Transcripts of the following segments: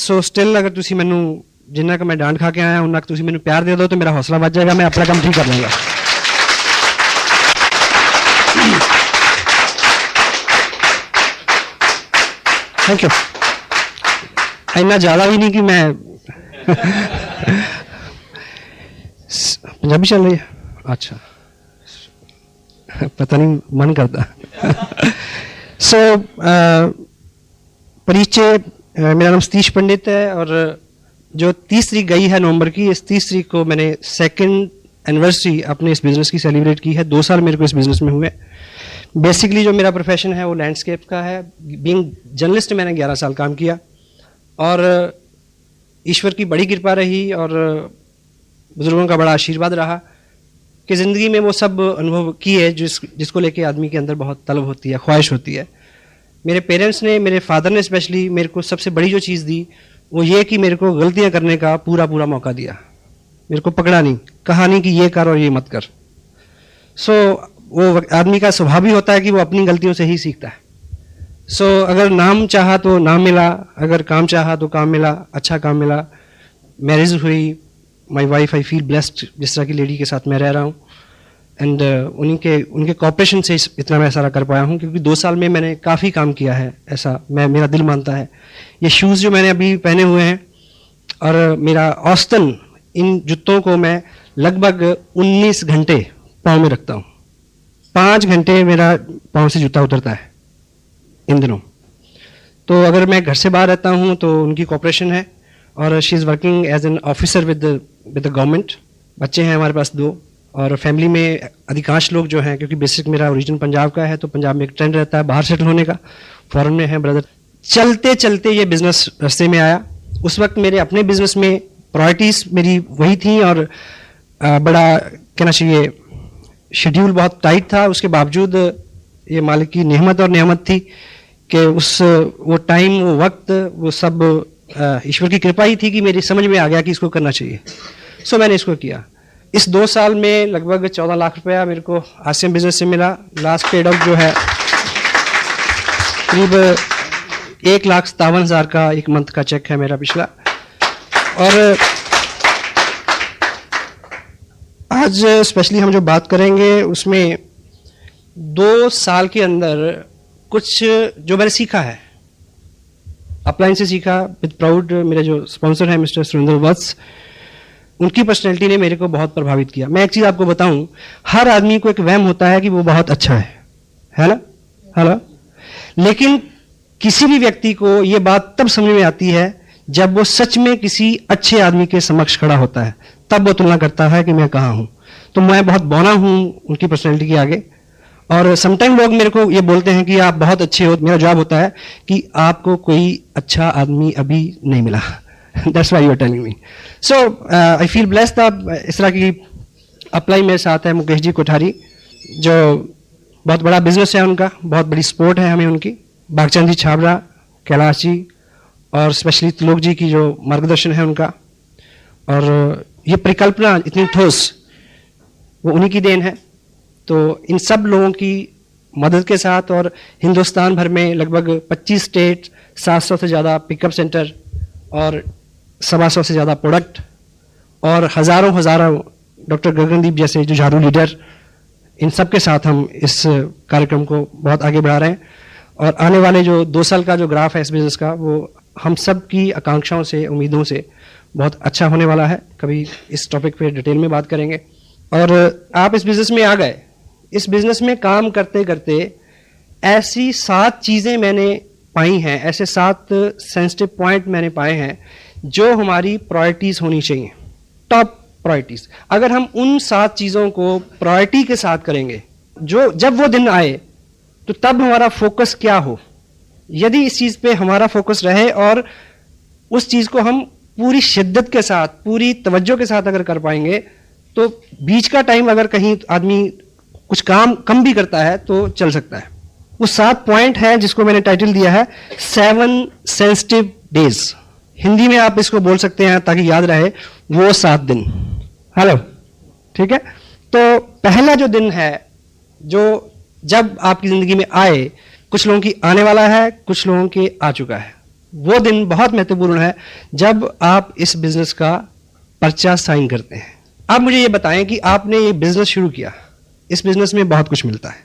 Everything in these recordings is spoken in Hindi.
ਸੋ ਸਟਿਲ ਅਗਰ ਤੁਸੀਂ ਮੈਨੂੰ ਜਿੰਨਾ ਕਿ ਮੈਂ ਡਾਂਟ ਖਾ ਕੇ ਆਇਆ ਉਹਨਾਂ ਕਿ ਤੁਸੀਂ ਮੈਨੂੰ ਪਿਆਰ ਦੇ ਦਿਓ ਤਾਂ ਮੇਰਾ ਹੌਸਲਾ ਵੱਧ ਜਾਏਗਾ, ਮੈਂ ਆਪਣਾ ਕੰਮ ਠੀਕ ਕਰ ਲੂੰਗਾ। Thank you. इतना ज़्यादा भी नहीं कि मैं पंजाबी चल रही है, अच्छा पता नहीं मन करता। सो परिचय, मेरा नाम सतीश पंडित है और जो 30 तारीख गई है नवंबर की, इस 30 तारीख को मैंने 2nd एनिवर्सरी अपने इस बिज़नेस की सेलिब्रेट की है। 2 साल मेरे को इस बिज़नेस में हुए। बेसिकली जो मेरा प्रोफेशन है वो लैंडस्केप का है। बीइंग जर्नलिस्ट मैंने 11 साल काम किया और ईश्वर की बड़ी कृपा रही और बुज़ुर्गों का बड़ा आशीर्वाद रहा कि ज़िंदगी में वो सब अनुभव किए जिसको लेके आदमी के अंदर बहुत तलब होती है, ख्वाहिश होती है। मेरे पेरेंट्स ने, मेरे फादर ने स्पेशली मेरे को सबसे बड़ी जो चीज़ दी वो ये कि मेरे को गलतियाँ करने का पूरा मौका दिया। मेरे को पकड़ा नहीं, कहा नहीं कि ये कर और ये मत कर। सो वो आदमी का स्वभाव भी होता है कि वो अपनी गलतियों से ही सीखता है। सो अगर नाम चाहा तो नाम मिला, अगर काम चाहा तो काम मिला, अच्छा काम मिला। मैरिज हुई, my wife, I feel blessed जिस तरह की लेडी के साथ मैं रह रहा हूँ एंड उनके कॉपरेशन से इतना मैं सारा कर पाया हूँ क्योंकि 2 साल में मैंने काफ़ी काम किया है, ऐसा मेरा दिल मानता है। ये शूज़ जो मैंने अभी पहने हुए हैं और मेरा औसतन इन जूतों को मैं लगभग 19 घंटे पाँव में रखता हूँ। 5 घंटे मेरा पाँव से जूता उतरता है इन दिनों। तो अगर मैं घर से बाहर रहता हूँ तो उनकी कॉपरेशन है और she is working as an officer with the government. बच्चे हैं हमारे पास 2 और फैमिली में अधिकांश लोग जो हैं, क्योंकि बेसिक मेरा ओरिजिन पंजाब का है तो पंजाब में एक ट्रेंड रहता है बाहर सेटल होने का। फॉरेन में है ब्रदर। चलते चलते ये बिज़नेस रास्ते में आया। उस वक्त मेरे अपने बिज़नेस में प्रायोरिटीज़ मेरी वही थी और बड़ा कहना चाहिए शेड्यूल बहुत टाइट था। उसके बावजूद ये मालिक की नेमत और नेमत थी कि वो टाइम, वो वक्त, वो सब ईश्वर की कृपा ही थी कि मेरी समझ में आ गया कि इसको करना चाहिए। सो मैंने इसको किया। इस 2 साल में लगभग 14 लाख रुपया मेरे को आसियान बिजनेस से मिला। लास्ट पेड आउट जो है करीब 1,57,000 का एक मंथ का चेक है मेरा पिछला। और आज स्पेशली हम जो बात करेंगे उसमें 2 साल के अंदर कुछ जो मैंने सीखा है, अपलाइन से सीखा विद प्राउड। मेरे जो स्पॉन्सर हैं मिस्टर सुरेंद्र वत्स, उनकी पर्सनैलिटी ने मेरे को बहुत प्रभावित किया। मैं एक चीज़ आपको बताऊं, हर आदमी को एक वहम होता है कि वो बहुत अच्छा है ना? हेलो। लेकिन किसी भी व्यक्ति को ये बात तब समझ में आती है जब वो सच में किसी अच्छे आदमी के समक्ष खड़ा होता है, तब वो तुलना करता है कि मैं कहाँ हूँ। तो मैं बहुत बौना हूँ उनकी पर्सनैलिटी के आगे। और समटाइम लोग मेरे को ये बोलते हैं कि आप बहुत अच्छे हो। मेरा जवाब होता है कि आपको कोई अच्छा आदमी अभी नहीं मिला। That's why you are telling me. So I feel blessed. इस तरह की अप्लाई मेरे साथ है मुकेश जी कोठारी, जो बहुत बड़ा बिजनेस है उनका, बहुत बड़ी सपोर्ट है हमें उनकी। बागचंद जी छाबड़ा, कैलाश जी और स्पेशली त्रिलोक जी की जो मार्गदर्शन है उनका। और ये परिकल्पना इतनी ठोस, वो उन्हीं की देन है। तो इन सब लोगों की मदद के साथ और हिंदुस्तान भर में लगभग 25 स्टेट, 700 से ज़्यादा पिकअप सेंटर और 125 से ज़्यादा प्रोडक्ट और हज़ारों डॉक्टर गगनदीप जैसे जो झाड़ू लीडर, इन सब के साथ हम इस कार्यक्रम को बहुत आगे बढ़ा रहे हैं। और आने वाले जो 2 साल का जो ग्राफ है इस बिज़नेस का, वो हम सब की आकांक्षाओं से, उम्मीदों से बहुत अच्छा होने वाला है। कभी इस टॉपिक पे डिटेल में बात करेंगे। और आप इस बिज़नेस में आ गए। इस बिज़नेस में काम करते करते ऐसी 7 चीज़ें मैंने पाई हैं, ऐसे 7 सेंसिटिव पॉइंट मैंने पाए हैं जो हमारी प्रायोरिटीज़ होनी चाहिए, टॉप प्रायोरिटीज़। अगर हम उन 7 चीज़ों को प्रायोरिटी के साथ करेंगे, जो जब वो दिन आए तो तब हमारा फोकस क्या हो। यदि इस चीज़ पे हमारा फोकस रहे और उस चीज़ को हम पूरी शिद्दत के साथ, पूरी तवज्जो के साथ अगर कर पाएंगे, तो बीच का टाइम अगर कहीं आदमी कुछ काम कम भी करता है तो चल सकता है। वो 7 पॉइंट है जिसको मैंने टाइटल दिया है 7 सेंसिटिव डेज। हिंदी में आप इसको बोल सकते हैं ताकि याद रहे, वो 7 दिन। हेलो, ठीक है। तो पहला जो दिन है, जो जब आपकी जिंदगी में आए, कुछ लोगों की आने वाला है, कुछ लोगों के आ चुका है। वो दिन बहुत महत्वपूर्ण है जब आप इस बिजनेस का पर्चा साइन करते हैं। आप मुझे ये बताएं कि आपने ये बिजनेस शुरू किया, इस बिजनेस में बहुत कुछ मिलता है।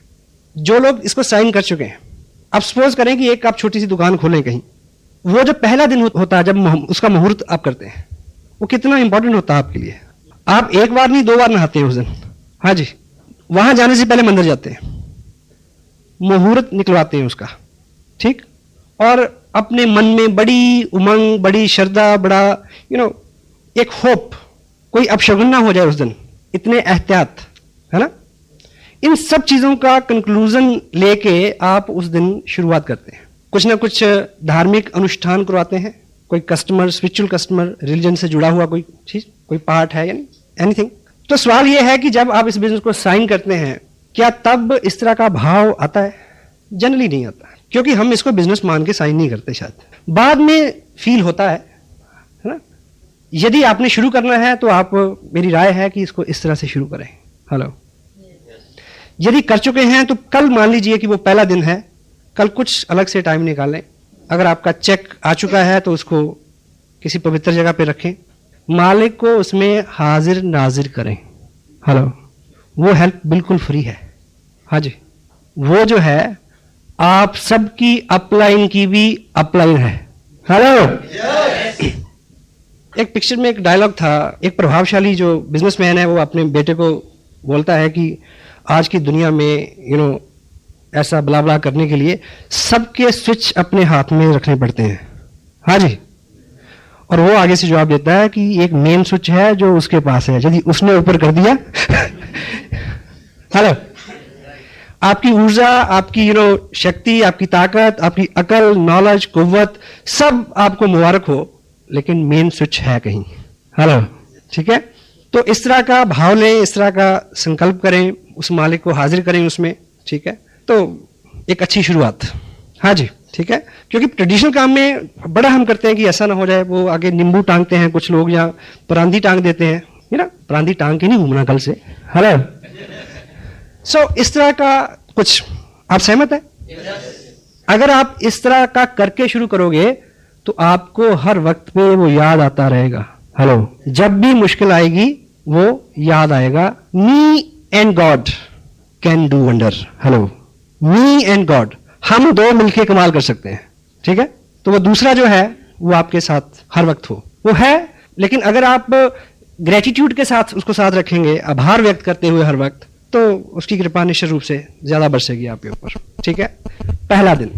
जो लोग इसको साइन कर चुके हैं, आप सपोज करें कि एक आप छोटी सी दुकान खोलें कहीं, वो जो पहला दिन होता है जब उसका मुहूर्त आप करते हैं, वो कितना इंपॉर्टेंट होता है आपके लिए। आप एक बार नहीं 2 बार नहाते हैं उस दिन। हाँ जी, वहां जाने से पहले मंदिर जाते हैं, मुहूर्त निकलवाते हैं उसका, ठीक, और अपने मन में बड़ी उमंग, बड़ी श्रद्धा, बड़ा एक होप, कोई अपशगुन ना हो जाए उस दिन, इतने एहतियात, है ना। इन सब चीजों का कंक्लूजन लेके आप उस दिन शुरुआत करते हैं। कुछ ना कुछ धार्मिक अनुष्ठान करवाते हैं, कोई कस्टमर, स्पिरिचुअल कस्टमर, रिलीजन से जुड़ा हुआ कोई चीज, कोई पार्ट है, यानी एनीथिंग। तो सवाल यह है कि जब आप इस बिजनेस को साइन करते हैं, क्या तब इस तरह का भाव आता है? जनरली नहीं आता, क्योंकि हम इसको बिजनेस मान के साइन नहीं करते। शायद बाद में फील होता है ना। यदि आपने शुरू करना है तो आप, मेरी राय है कि इसको इस तरह से शुरू करें। हेलो, यदि कर चुके हैं तो कल मान लीजिए कि वो पहला दिन है, कल कुछ अलग से टाइम निकालें। अगर आपका चेक आ चुका है तो उसको किसी पवित्र जगह पे रखें, मालिक को उसमें हाजिर नाजिर करें। हेलो, वो हेल्प बिल्कुल फ्री है। हाँ जी, वो जो है आप सबकी अपलाइन की भी अपलाइन है। हेलो, एक पिक्चर में एक डायलॉग था, एक प्रभावशाली जो बिजनेसमैन है वो अपने बेटे को बोलता है कि आज की दुनिया में ऐसा ब्ला ब्ला करने के लिए सबके स्विच अपने हाथ में रखने पड़ते हैं। हाँ जी, और वो आगे से जवाब देता है कि एक मेन स्विच है जो उसके पास है, यदि उसने ऊपर कर दिया हेलो, आपकी ऊर्जा, आपकी शक्ति, आपकी ताकत, आपकी अकल, नॉलेज, कुव्वत, सब आपको मुबारक हो, लेकिन मेन स्विच है कहीं। हेलो, ठीक है। तो इस तरह का भाव लें, इस तरह का संकल्प करें, उस मालिक को हाजिर करें उसमें, ठीक है। तो एक अच्छी शुरुआत। हाँ जी, ठीक है। क्योंकि ट्रेडिशनल काम में बड़ा हम करते हैं कि ऐसा ना हो जाए, वो आगे नींबू टांगते हैं कुछ लोग, या परांदी टांग देते हैं, है ना। परांदी टांग के नहीं घूमना कल से। हेलो, सो इस तरह का कुछ, आप सहमत हैं? अगर आप इस तरह का करके शुरू करोगे तो आपको हर वक्त पे वो याद आता रहेगा। हेलो, जब भी मुश्किल आएगी वो याद आएगा, me and God can do wonder. Hello, me and God, हम दो मिलके कमाल कर सकते हैं, ठीक है। तो वो दूसरा जो है वो आपके साथ हर वक्त हो, वो है। लेकिन अगर आप ग्रेटिट्यूड के साथ उसको साथ रखेंगे, आभार व्यक्त करते हुए हर वक्त, तो उसकी कृपा निश्चित रूप से ज्यादा बरसेगी आपके ऊपर, ठीक है। पहला दिन।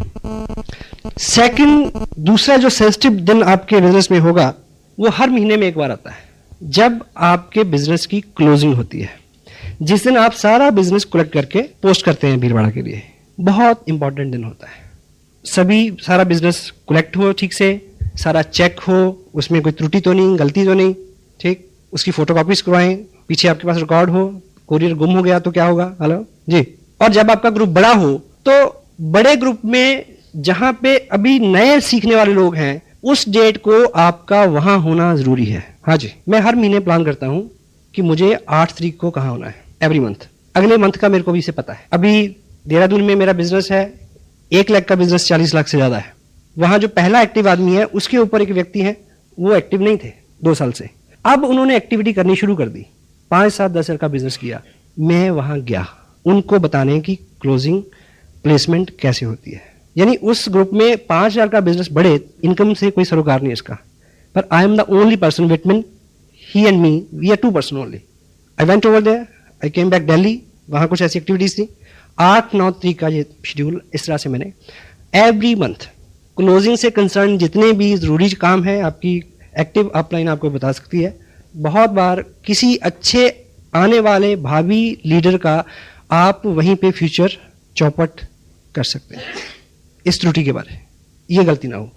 सेकंड, दूसरा जो सेंसिटिव दिन आपके बिजनेस में होगा वो हर महीने में एक बार आता है, जब आपके बिजनेस की क्लोजिंग होती है, जिस दिन आप सारा बिजनेस कलेक्ट करके पोस्ट करते हैं भीड़भाड़ के लिए। बहुत इंपॉर्टेंट दिन होता है। सभी, सारा बिजनेस कलेक्ट हो ठीक से, सारा चेक हो, उसमें कोई त्रुटि तो नहीं, गलती तो नहीं, ठीक। उसकी फोटोकॉपीज करवाएं, पीछे आपके पास रिकॉर्ड हो, कोरियर गुम हो गया तो क्या होगा। हेलो जी। और जब आपका ग्रुप बड़ा हो तो बड़े ग्रुप में जहां पे अभी नए सीखने वाले लोग हैं, उस डेट को आपका वहां होना जरूरी है। हाँ जी, मैं हर महीने प्लान करता हूं कि मुझे 8 तारीख को कहां होना है, एवरी मंथ। अगले मंथ का मेरे को भी से पता है। अभी देहरादून में मेरा बिजनेस है, 1 लाख का बिजनेस 40 लाख से ज्यादा है। वहां जो पहला एक्टिव आदमी है, उसके ऊपर एक व्यक्ति है, वो एक्टिव नहीं थे 2 साल से। अब उन्होंने एक्टिविटी करनी शुरू कर दी, 5, 7, 10 का बिजनेस किया। मैं वहां गया उनको बताने की क्लोजिंग प्लेसमेंट कैसे होती है। यानी उस ग्रुप में 5,000 का बिजनेस बढ़े, इनकम से कोई सरोकार नहीं इसका, पर I am the only person between he and me, we are 2 person only. I went over there, I came back Delhi, वहां कुछ ऐसी एक्टिविटीज थी। 8-9 तारीख का ये शेड्यूल, इस तरह से मैंने एवरी मंथ क्लोजिंग से कंसर्न जितने भी जरूरी काम है, आपकी एक्टिव अपलाइन आपको बता सकती है। बहुत बार किसी अच्छे आने वाले भावी लीडर का आप वहीं पे फ्यूचर चौपट कर सकते हैं, इस त्रुटि के बारे, ये गलती ना हो।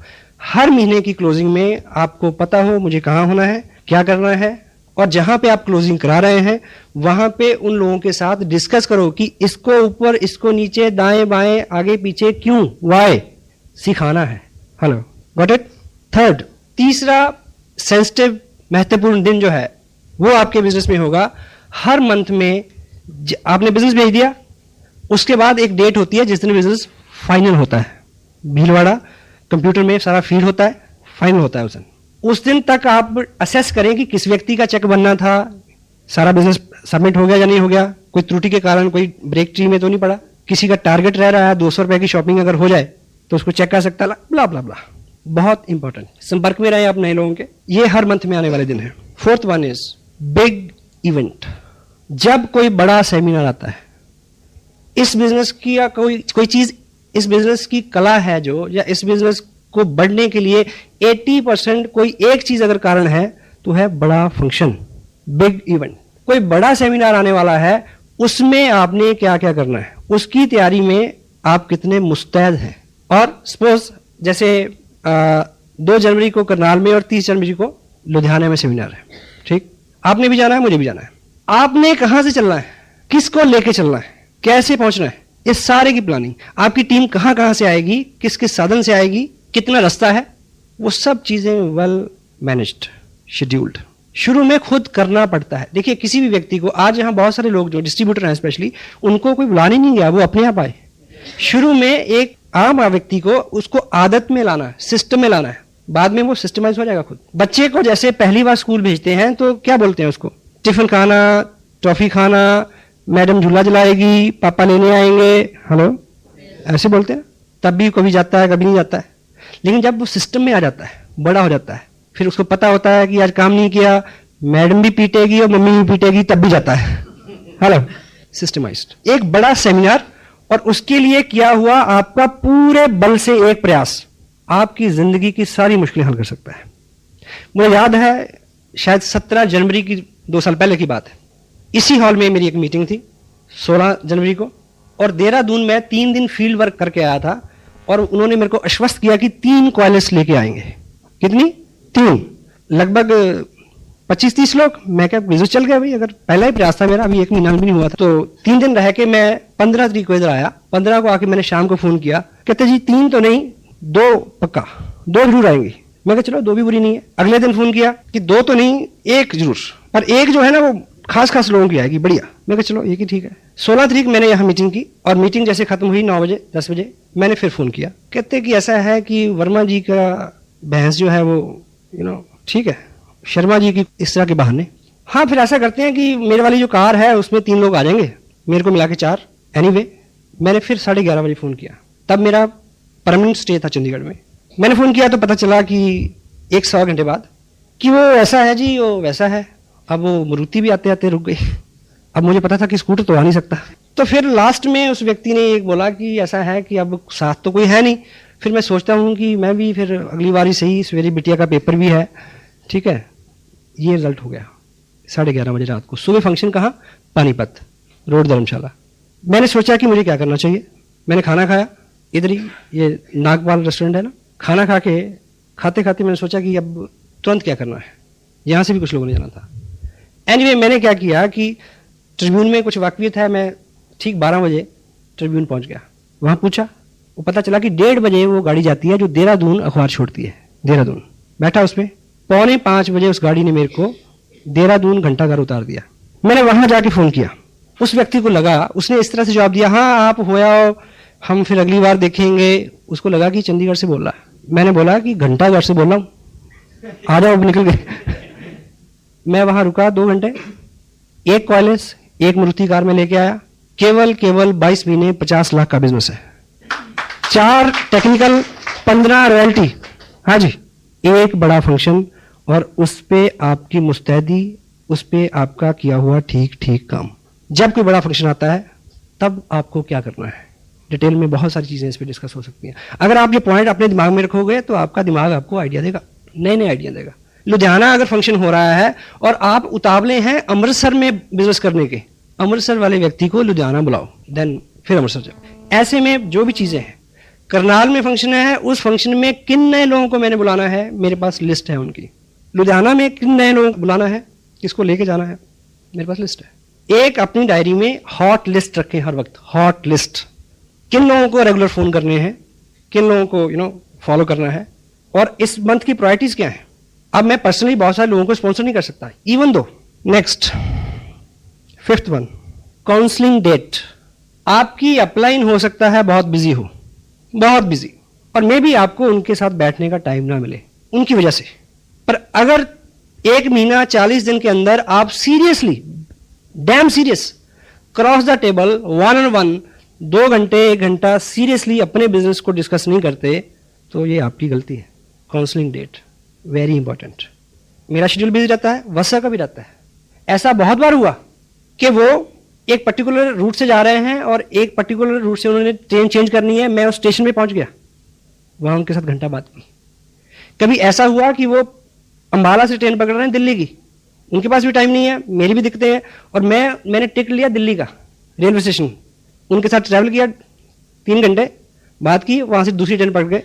हर महीने की क्लोजिंग में आपको पता हो मुझे कहाँ होना है, क्या करना है, और जहां पे आप क्लोजिंग करा रहे हैं वहां पे उन लोगों के साथ डिस्कस करो कि इसको ऊपर, इसको नीचे, दाएं बाएं, आगे पीछे, क्यों, वाई, सिखाना है। Hello, got it. थर्ड, तीसरा सेंसिटिव महत्वपूर्ण दिन जो है वो आपके बिजनेस में होगा हर मंथ में। आपने बिजनेस भेज दिया, उसके बाद एक डेट होती है जिस दिन बिजनेस फाइनल होता है। भीलवाड़ा कंप्यूटर में सारा फीड होता है, फाइनल होता है उस दिन तक आप असेस करें कि किस व्यक्ति का चेक बनना था, सारा बिजनेस सबमिट हो गया या नहीं हो गया, कोई त्रुटि के कारण कोई ब्रेक ट्री में तो नहीं पड़ा, किसी का टारगेट रह रहा है 200 रुपए की शॉपिंग अगर हो जाए तो उसको चेक कर सकता है, ब्ला ब्ला ब्ला। बहुत इंपॉर्टेंट, संपर्क में रहे आप नए लोगों के, ये हर मंथ में आने वाले दिन है। Fourth one is big event. जब कोई बड़ा सेमिनार आता है, इस बिजनेस की या कोई चीज, इस बिजनेस की कला है जो, या इस बिजनेस को बढ़ने के लिए 80% कोई एक चीज अगर कारण है तो है बड़ा फंक्शन, बिग इवेंट। कोई बड़ा सेमिनार आने वाला है, उसमें आपने क्या क्या करना है, उसकी तैयारी में आप कितने मुस्तैद हैं। और सपोज जैसे 2 जनवरी को करनाल में और 30 जनवरी को लुधियाना में सेमिनार है, ठीक, आपने भी जाना है, मुझे भी जाना है। आपने कहां से चलना है, किसको लेके चलना है, कैसे पहुंचना है, इस सारे की प्लानिंग, आपकी टीम कहां कहां से आएगी, किस किस साधन से आएगी, कितना रास्ता है, वो सब चीजें वेल मैनेज्ड, शेड्यूल्ड शुरू में खुद करना पड़ता है। देखिए किसी भी व्यक्ति को, आज यहाँ बहुत सारे लोग जो डिस्ट्रीब्यूटर हैं स्पेशली, उनको कोई बुलाने नहीं गया, वो अपने आप आए। शुरू में एक आम व्यक्ति को उसको आदत में लाना है, सिस्टम में लाना है, बाद में वो सिस्टमाइज हो जाएगा खुद। बच्चे को जैसे पहली बार स्कूल भेजते हैं तो क्या बोलते हैं उसको, टिफिन खाना, टॉफी खाना, मैडम झूला जलाएगी, पापा लेने आएंगे, हेलो, ऐसे बोलते हैं। तब भी कभी जाता है कभी नहीं जाता है, लेकिन जब वो सिस्टम में आ जाता है, बड़ा हो जाता है, फिर उसको पता होता है कि आज काम नहीं किया, मैडम भी पीटेगी और मम्मी भी पीटेगी, तब भी जाता है। Hello, systemised. एक बड़ा सेमिनार और उसके लिए किया हुआ आपका पूरे बल से एक प्रयास आपकी जिंदगी की सारी मुश्किलें हल कर सकता है। मुझे याद है शायद 17 जनवरी की 2 साल पहले की बात है, इसी हॉल में मेरी एक मीटिंग थी 16 जनवरी को, और देहरादून में 3 दिन फील्ड वर्क करके आया था, और उन्होंने मेरे को आश्वस्त किया कि 3 कॉलेज लेके आएंगे। कितनी? 3, लगभग 25-30 लोग। मैं क्या बिजनेस चल गया भाई, अगर पहला ही प्रयास था मेरा, अभी 1 महीना भी नहीं हुआ था। तो 3 दिन रह के मैं 15 तारीख को इधर आया। 15 को आके मैंने शाम को फोन किया, कहते जी 3 तो नहीं 2 पक्का, 2 जरूर आएंगी। मैं कहा चलो 2 भी बुरी नहीं है। अगले दिन फोन किया कि 2 तो नहीं 1 जरूर, पर 1 जो है ना वो खास लोगों की आएगी, बढ़िया। मैं कहा चलो एक ही ठीक है। 16 तारीख मैंने यहाँ मीटिंग की, और मीटिंग जैसे खत्म हुई 9 बजे 10 बजे मैंने फिर फोन किया, कहते कि ऐसा है कि वर्मा जी का भैंस जो है वो ठीक है, शर्मा जी की इस तरह के बहाने। हाँ फिर ऐसा करते हैं कि मेरे वाली जो कार है उसमें 3 लोग आ जाएंगे, मेरे को मिला के 4। एनीवे मैंने फिर 11:30 बजे फोन किया, तब मेरा परमानेंट स्टे था चंडीगढ़ में। मैंने फोन किया तो पता चला कि 1-1.25 घंटे बाद कि वो ऐसा है जी, वो वैसा है। अब वो मारुति भी आते आते रुक गई। अब मुझे पता था कि स्कूटर तो आ नहीं सकता, तो फिर लास्ट में उस व्यक्ति ने एक बोला कि ऐसा है कि अब साथ तो कोई है नहीं। फिर मैं सोचता हूँ कि मैं भी फिर अगली बार ही सही, सवेरे बिटिया का पेपर भी है, ठीक है। ये रिजल्ट हो गया 11:30 बजे रात को। सुबह फंक्शन कहाँ? पानीपत रोड, धर्मशाला। मैंने सोचा कि मुझे क्या करना चाहिए। मैंने खाना खाया इधर ही, ये नागपाल रेस्टोरेंट है ना, खाना खा के खाते खाते मैंने सोचा कि अब तुरंत क्या करना है, यहाँ से भी कुछ लोगों ने जाना था। एनीवे मैंने क्या किया कि ट्रिब्यून में कुछ वाकफियत है, मैं ठीक 12 बजे ट्रिब्यून पहुंच गया। वहाँ पूछा, वो पता चला कि 1:30 बजे वो गाड़ी जाती है जो देहरादून अखबार छोड़ती है। देहरादून बैठा उसमें, 4:45 बजे उस गाड़ी ने मेरे को देहरादून घंटाघर उतार दिया। मैंने वहां जाके फोन किया, उस व्यक्ति को लगा, उसने इस तरह से जवाब दिया, हाँ आप हो आओ, हम फिर अगली बार देखेंगे। उसको लगा कि चंडीगढ़ से बोल रहा है। मैंने बोला कि घंटाघर से बोल रहा हूँ, आ जाओ। निकल गए। मैं वहां रुका 2 घंटे, 1 कॉलेज 1 मारुति कार में लेके आया। केवल 22 महीने 50 लाख का बिजनेस है, 4 टेक्निकल, 15 रॉयल्टी। हाँ जी, 1 बड़ा फंक्शन, और उस पे आपकी मुस्तैदी, उस पे आपका किया हुआ ठीक काम। जब कोई बड़ा फंक्शन आता है तब आपको क्या करना है, डिटेल में बहुत सारी चीजें इस पे डिस्कस हो सकती हैं। अगर आप ये पॉइंट अपने दिमाग में रखोगे तो आपका दिमाग आपको आइडिया देगा, नए आइडिया देगा। लुधियाना अगर फंक्शन हो रहा है और आप उतावले हैं अमृतसर में बिजनेस करने के, अमृतसर वाले व्यक्ति को लुधियाना बुलाओ, देन फिर अमृतसर जाओ। ऐसे में जो भी चीजें हैं, करनाल में फंक्शन है, उस फंक्शन में किन नए लोगों को मैंने बुलाना है, मेरे पास लिस्ट है उनकी। लुधियाना में किन नए लोगों को बुलाना है, किसको लेके जाना है, मेरे पास लिस्ट है। एक अपनी डायरी में हॉट लिस्ट रखें हर वक्त, हॉट लिस्ट। किन लोगों को रेगुलर फोन करने हैं, किन लोगों को फॉलो करना है, और इस मंथ की प्रायोरिटीज क्या है। अब मैं पर्सनली बहुत सारे लोगों को स्पॉन्सर नहीं कर सकता, इवन दो। Next 5th one, counselling date. आपकी अपलाइन हो सकता है बहुत बिजी हो, बहुत बिजी, और मे बी आपको उनके साथ बैठने का टाइम ना मिले उनकी वजह से। पर अगर 1 महीना 40 दिन के अंदर आप seriously, dam serious, cross the table, 1-on-1, 2 घंटे 1 घंटा सीरियसली अपने बिजनेस को डिस्कस नहीं करते, तो ये आपकी गलती है। Counselling date very important. मेरा शेड्यूल बिजी रहता है, वसा का भी रहता है। ऐसा बहुत बार हुआ कि वो एक पर्टिकुलर रूट से जा रहे हैं और एक पर्टिकुलर रूट से उन्होंने ट्रेन चेंज करनी है, मैं उस स्टेशन पे पहुंच गया, वहां उनके साथ घंटा बात की। कभी ऐसा हुआ कि वो अंबाला से ट्रेन पकड़ रहे हैं दिल्ली की, उनके पास भी टाइम नहीं है, मेरी भी दिक्कतें हैं, और मैंने टिकट लिया दिल्ली का रेलवे स्टेशन, उनके साथ ट्रैवल किया 3 घंटे, बात की, वहां से दूसरी ट्रेन पकड़ के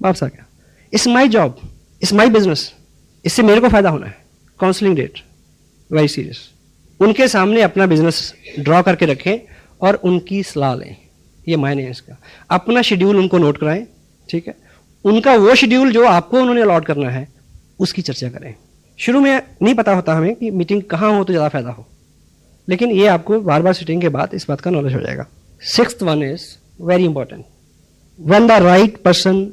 वापस आ गया। It's my job, it's my business, इससे मेरे को फायदा होना है। Counselling date very serious. उनके सामने अपना बिजनेस ड्रॉ करके रखें और उनकी सलाह लें, ये मायने है इसका। अपना शेड्यूल उनको नोट कराएं, ठीक है, उनका वो शेड्यूल जो आपको उन्होंने अलॉट करना है उसकी चर्चा करें। शुरू में नहीं पता होता हमें कि मीटिंग कहाँ हो तो ज़्यादा फायदा हो, लेकिन ये आपको बार बार सिटिंग के बाद इस बात का नॉलेज हो जाएगा। 6th one is very important, when the right person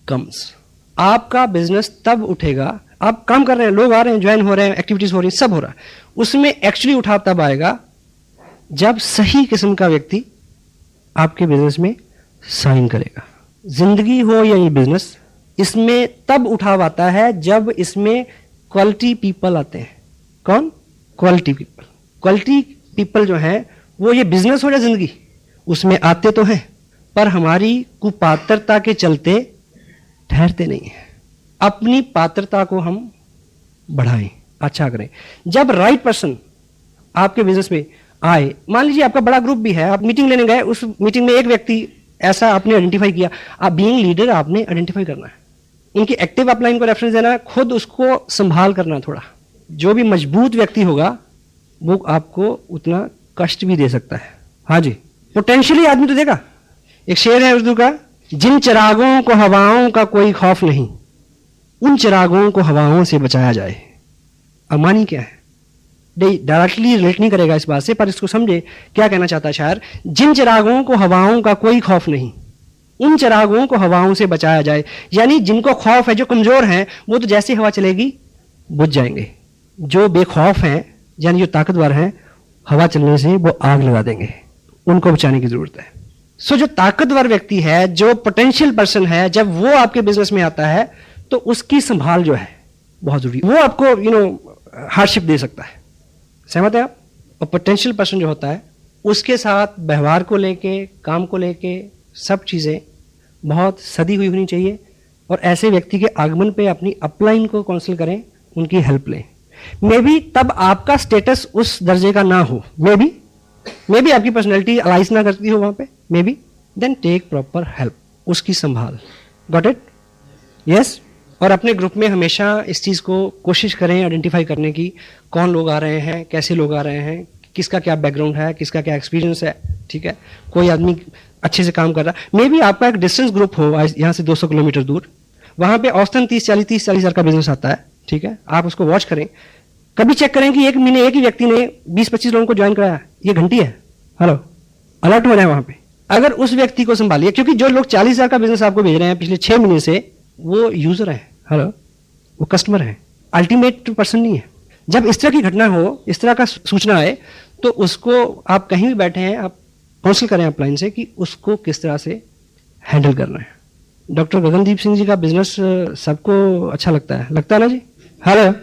comes. आपका बिजनेस तब उठेगा, आप काम कर रहे हैं, लोग आ रहे हैं, ज्वाइन हो रहे हैं, एक्टिविटीज हो रही है, सब हो रहा है, उसमें एक्चुअली उठाव तब आएगा जब सही किस्म का व्यक्ति आपके बिजनेस में साइन करेगा। जिंदगी हो या ये बिजनेस, इसमें तब उठाव आता है जब इसमें क्वालिटी पीपल आते हैं। कौन? Quality people. क्वालिटी पीपल जो हैं वो, ये बिजनेस हो या जिंदगी, उसमें आते तो हैं पर हमारी कुपात्रता के चलते ठहरते नहीं हैं। अपनी पात्रता को हम बढ़ाएं, अच्छा करें। जब राइट पर्सन आपके बिजनेस में आए, मान लीजिए आपका बड़ा ग्रुप भी है, आप मीटिंग लेने गए, उस मीटिंग में एक व्यक्ति ऐसा आपने आइडेंटिफाई किया, आप बीइंग लीडर आपने आइडेंटिफाई करना है, उनकी एक्टिव अपलाइन को रेफरेंस देना है, खुद उसको संभाल करना थोड़ा। जो भी मजबूत व्यक्ति होगा वो आपको उतना कष्ट भी दे सकता है। हाँ जी, पोटेंशियली आदमी तो देगा। एक शेर है उर्दू का, जिन चिरागों को हवाओं का कोई खौफ नहीं, उन चिरागों को हवाओं से बचाया जाए। अमानी क्या है? डायरेक्टली रिलेट नहीं करेगा इस बात से, पर इसको समझे क्या कहना चाहता है शायर। जिन चिरागों को हवाओं का कोई खौफ नहीं, उन चिरागों को हवाओं से बचाया जाए। यानी जिनको खौफ है, जो कमजोर हैं, वो तो जैसे हवा चलेगी बुझ जाएंगे। जो बेखौफ हैं, यानी जो ताकतवर हैं, हवा चलने से वो आग लगा देंगे, उनको बचाने की जरूरत है। सो जो ताकतवर व्यक्ति है, जो पोटेंशियल पर्सन है, जब वो आपके बिजनेस में आता है तो उसकी संभाल जो है बहुत जरूरी। वो आपको हार्डशिप दे सकता है, सहमत है आप? और पोटेंशियल पर्सन जो होता है उसके साथ व्यवहार को लेके, काम को लेके, सब चीज़ें बहुत सदी हुई होनी चाहिए। और ऐसे व्यक्ति के आगमन पे अपनी अपलाइन को काउंसिल करें, उनकी हेल्प लें। मे बी तब आपका स्टेटस उस दर्जे का ना हो, मे बी आपकी पर्सनैलिटी अलाइज ना करती हो वहाँ पे, maybe, then take proper help, उसकी संभाल। Got it? यस। और अपने ग्रुप में हमेशा इस चीज़ को कोशिश करें आइडेंटिफाई करने की, कौन लोग आ रहे हैं, कैसे लोग आ रहे हैं, किसका क्या बैकग्राउंड है, किसका क्या एक्सपीरियंस है, ठीक है। कोई आदमी अच्छे से काम कर रहा है, मे बी आपका एक डिस्टेंस ग्रुप हो यहाँ से 200 किलोमीटर दूर, वहाँ पे औसतन 30-40 हज़ार का बिजनेस आता है, ठीक है। आप उसको वॉच करें, कभी चेक करें कि एक महीने एक ही व्यक्ति ने 20-25 लोगों को ज्वाइन कराया, ये घंटी है, हेलो, अलर्ट हो जाए वहाँ पे। अगर उस व्यक्ति को संभालिए, क्योंकि जो लोग 40 हज़ार का बिजनेस आपको भेज रहे हैं पिछले 6 महीने से, वो यूजर है, हेलो, वो कस्टमर है, अल्टीमेट पर्सन नहीं है। जब इस तरह की घटना हो, इस तरह का सूचना आए, तो उसको आप कहीं भी बैठे हैं, आप काउंसिल करें अपलाइन से कि उसको किस तरह से हैंडल करना है। डॉक्टर गगनदीप सिंह जी का बिजनेस सबको अच्छा लगता है ना जी, हेलो।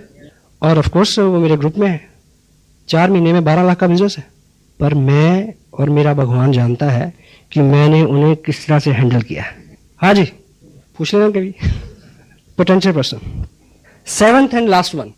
और ऑफ कोर्स वो मेरे ग्रुप में है, 4 महीने में 12 लाख का बिजनेस है। पर मैं और मेरा भगवान जानता है कि मैंने उन्हें किस तरह से हैंडल किया है। हाँ जी, पूछ लेना कभी। Potential person. 7th and last one,